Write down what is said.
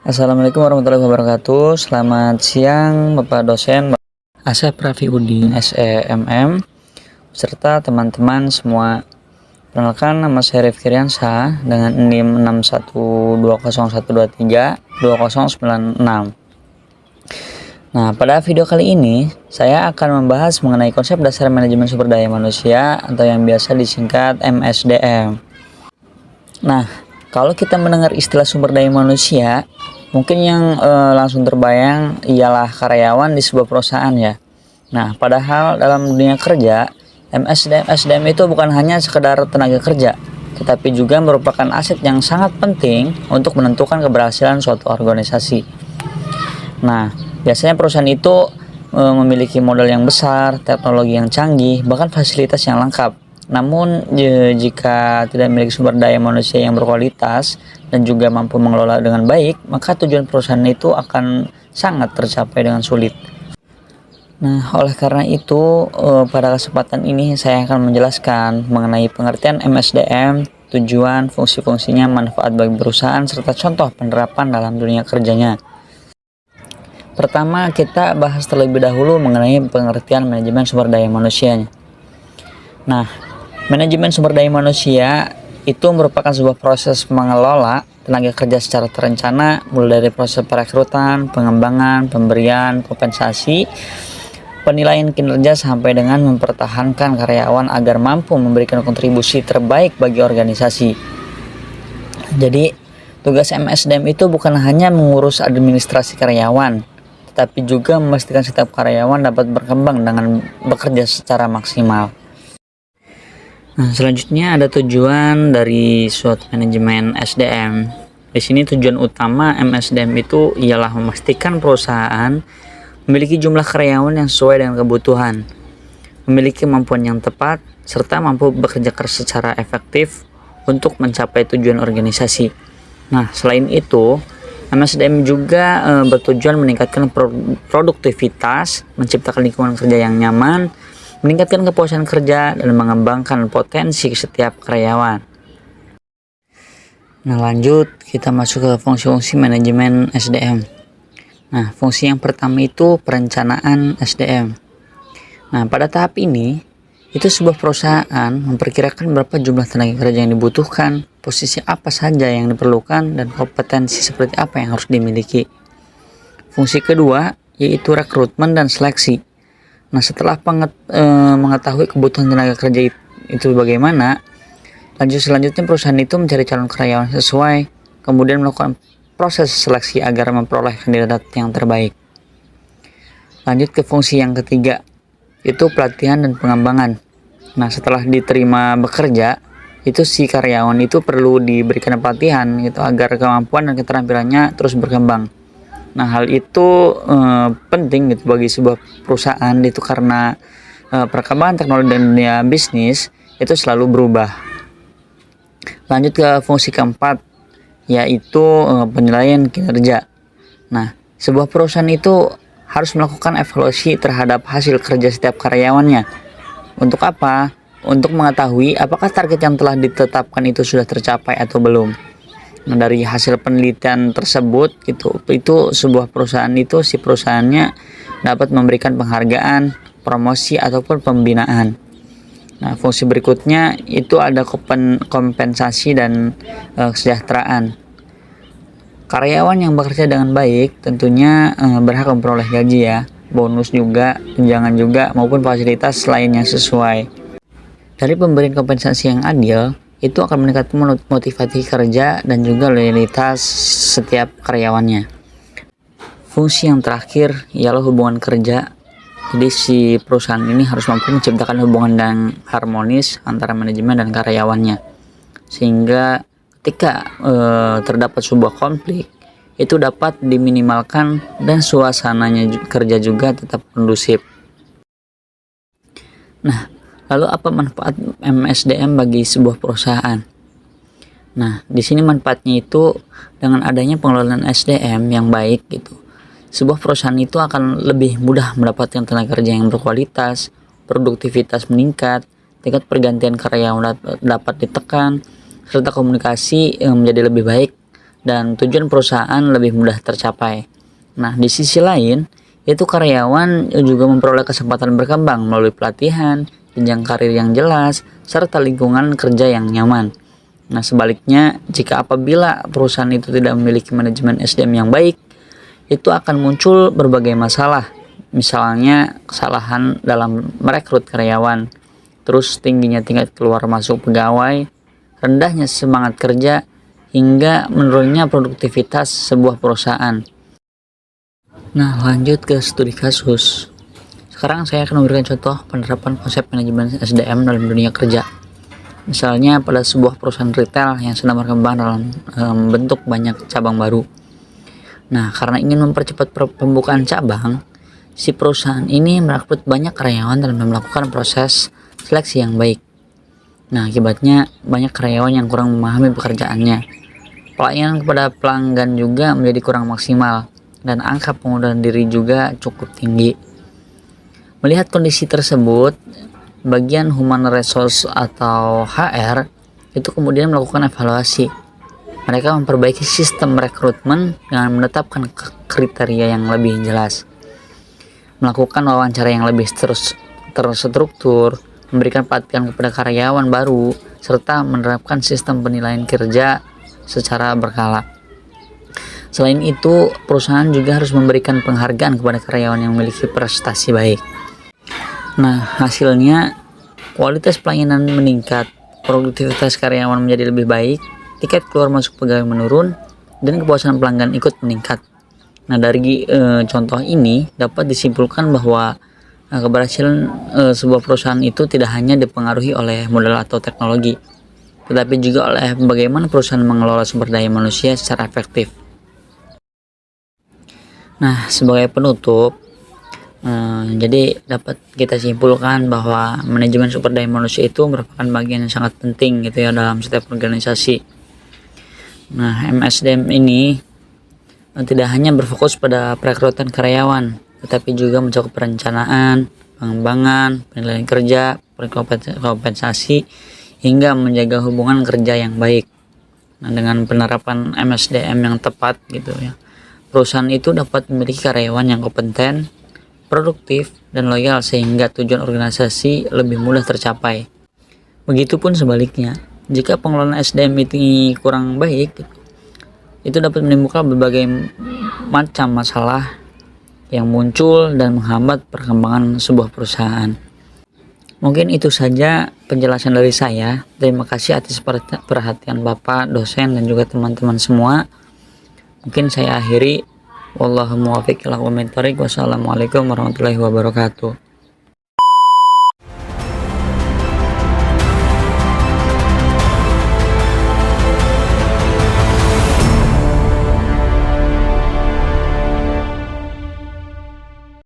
Assalamualaikum warahmatullahi wabarakatuh. Selamat siang Bapak dosen Asep Rafiuddin SEMM serta teman-teman semua. Perkenalkan, nama saya Rifki Riansyah dengan NIM 61201232096. Nah, pada video kali ini saya akan membahas mengenai konsep dasar manajemen sumber daya manusia atau yang biasa disingkat MSDM. Nah, kalau kita mendengar istilah sumber daya manusia, mungkin yang langsung terbayang ialah karyawan di sebuah perusahaan ya. Nah, padahal dalam dunia kerja, SDM itu bukan hanya sekedar tenaga kerja, tetapi juga merupakan aset yang sangat penting untuk menentukan keberhasilan suatu organisasi. Nah, biasanya perusahaan itu memiliki modal yang besar, teknologi yang canggih, bahkan fasilitas yang lengkap. Namun, jika tidak memiliki sumber daya manusia yang berkualitas dan juga mampu mengelola dengan baik, maka tujuan perusahaan itu akan sangat tercapai dengan sulit. Nah, oleh karena itu, pada kesempatan ini saya akan menjelaskan mengenai pengertian MSDM, tujuan, fungsi-fungsinya, manfaat bagi perusahaan, serta contoh penerapan dalam dunia kerjanya. Pertama, kita bahas terlebih dahulu mengenai pengertian manajemen sumber daya manusianya. Nah, manajemen sumber daya manusia itu merupakan sebuah proses mengelola tenaga kerja secara terencana, mulai dari proses perekrutan, pengembangan, pemberian kompensasi, penilaian kinerja sampai dengan mempertahankan karyawan agar mampu memberikan kontribusi terbaik bagi organisasi. Jadi, tugas MSDM itu bukan hanya mengurus administrasi karyawan, tetapi juga memastikan setiap karyawan dapat berkembang dengan bekerja secara maksimal. Nah, selanjutnya ada tujuan dari suatu manajemen SDM. Di sini tujuan utama MSDM itu ialah memastikan perusahaan memiliki jumlah karyawan yang sesuai dengan kebutuhan, memiliki kemampuan yang tepat, serta mampu bekerja keras secara efektif untuk mencapai tujuan organisasi. Nah, selain itu, MSDM juga bertujuan meningkatkan produktivitas, menciptakan lingkungan kerja yang nyaman, meningkatkan kepuasan kerja, dan mengembangkan potensi setiap karyawan. Nah, lanjut kita masuk ke fungsi-fungsi manajemen SDM. Nah, fungsi yang pertama itu perencanaan SDM. Nah, pada tahap ini, itu sebuah perusahaan memperkirakan berapa jumlah tenaga kerja yang dibutuhkan, posisi apa saja yang diperlukan, dan kompetensi seperti apa yang harus dimiliki. Fungsi kedua yaitu rekrutmen dan seleksi. Nah, setelah mengetahui kebutuhan tenaga kerja itu bagaimana, selanjutnya perusahaan itu mencari calon karyawan sesuai, kemudian melakukan proses seleksi agar memperoleh kandidat yang terbaik. Lanjut ke fungsi yang ketiga, itu pelatihan dan pengembangan. Nah, setelah diterima bekerja, itu si karyawan itu perlu diberikan pelatihan gitu agar kemampuan dan keterampilannya terus berkembang. Nah, hal itu penting gitu bagi sebuah perusahaan itu karena perkembangan teknologi dan dunia bisnis itu selalu berubah. Lanjut ke fungsi keempat, yaitu penilaian kinerja. Nah, sebuah perusahaan itu harus melakukan evaluasi terhadap hasil kerja setiap karyawannya. Untuk apa? Untuk mengetahui apakah target yang telah ditetapkan itu sudah tercapai atau belum. Nah, dari hasil penelitian tersebut itu sebuah perusahaan itu si perusahaannya dapat memberikan penghargaan, promosi ataupun pembinaan. Nah, fungsi berikutnya itu ada kompensasi dan kesejahteraan. Karyawan yang bekerja dengan baik tentunya berhak memperoleh gaji ya, bonus juga, tunjangan juga maupun fasilitas lain yang sesuai. Dari pemberian kompensasi yang adil, itu akan meningkatkan motivasi kerja dan juga loyalitas setiap karyawannya. Fungsi yang terakhir ialah hubungan kerja. Jadi si perusahaan ini harus mampu menciptakan hubungan yang harmonis antara manajemen dan karyawannya, sehingga ketika terdapat sebuah konflik itu dapat diminimalkan dan suasananya kerja juga tetap kondusif. Nah, lalu apa manfaat MSDM bagi sebuah perusahaan? Nah, di sini manfaatnya itu dengan adanya pengelolaan SDM yang baik gitu. Sebuah perusahaan itu akan lebih mudah mendapatkan tenaga kerja yang berkualitas, produktivitas meningkat, tingkat pergantian karyawan dapat ditekan, serta komunikasi menjadi lebih baik dan tujuan perusahaan lebih mudah tercapai. Nah, di sisi lain, itu karyawan juga memperoleh kesempatan berkembang melalui pelatihan, jenjang karir yang jelas, serta lingkungan kerja yang nyaman. Nah, sebaliknya, jika apabila perusahaan itu tidak memiliki manajemen SDM yang baik, itu akan muncul berbagai masalah. Misalnya, kesalahan dalam merekrut karyawan, terus tingginya tingkat keluar masuk pegawai, rendahnya semangat kerja, hingga menurunnya produktivitas sebuah perusahaan. Nah, lanjut ke studi kasus. Sekarang saya akan memberikan contoh penerapan konsep manajemen SDM dalam dunia kerja. Misalnya pada sebuah perusahaan retail yang sedang berkembang dalam bentuk banyak cabang baru. Nah, karena ingin mempercepat pembukaan cabang, si perusahaan ini merekrut banyak karyawan dalam melakukan proses seleksi yang baik. Nah, akibatnya banyak karyawan yang kurang memahami pekerjaannya. Pelayanan kepada pelanggan juga menjadi kurang maksimal, dan angka pengunduran diri juga cukup tinggi. Melihat kondisi tersebut, bagian Human Resource atau HR itu kemudian melakukan evaluasi. Mereka memperbaiki sistem rekrutmen dengan menetapkan kriteria yang lebih jelas, melakukan wawancara yang lebih terstruktur, memberikan pelatihan kepada karyawan baru, serta menerapkan sistem penilaian kerja secara berkala. Selain itu, perusahaan juga harus memberikan penghargaan kepada karyawan yang memiliki prestasi baik. Nah, hasilnya kualitas pelayanan meningkat, produktivitas karyawan menjadi lebih baik, tiket keluar masuk pegawai menurun, dan kepuasan pelanggan ikut meningkat. Nah, dari contoh ini dapat disimpulkan bahwa keberhasilan sebuah perusahaan itu tidak hanya dipengaruhi oleh modal atau teknologi, tetapi juga oleh bagaimana perusahaan mengelola sumber daya manusia secara efektif. Nah, sebagai penutup, jadi dapat kita simpulkan bahwa manajemen sumber daya manusia itu merupakan bagian yang sangat penting gitu ya dalam setiap organisasi. Nah, MSDM ini tidak hanya berfokus pada perekrutan karyawan, tetapi juga mencakup perencanaan, pengembangan, penilaian kerja, kompensasi, hingga menjaga hubungan kerja yang baik. Nah, dengan penerapan MSDM yang tepat gitu ya, perusahaan itu dapat memiliki karyawan yang kompeten, produktif, dan loyal sehingga tujuan organisasi lebih mudah tercapai. Begitupun sebaliknya, jika pengelolaan SDM ini kurang baik, itu dapat menimbulkan berbagai macam masalah yang muncul dan menghambat perkembangan sebuah perusahaan. Mungkin itu saja penjelasan dari saya. Terima kasih atas perhatian Bapak, dosen, dan juga teman-teman semua. Mungkin saya akhiri. Wallahul muwaffiq ila aqwamit thoriq. Wassalamualaikum warahmatullahi wabarakatuh.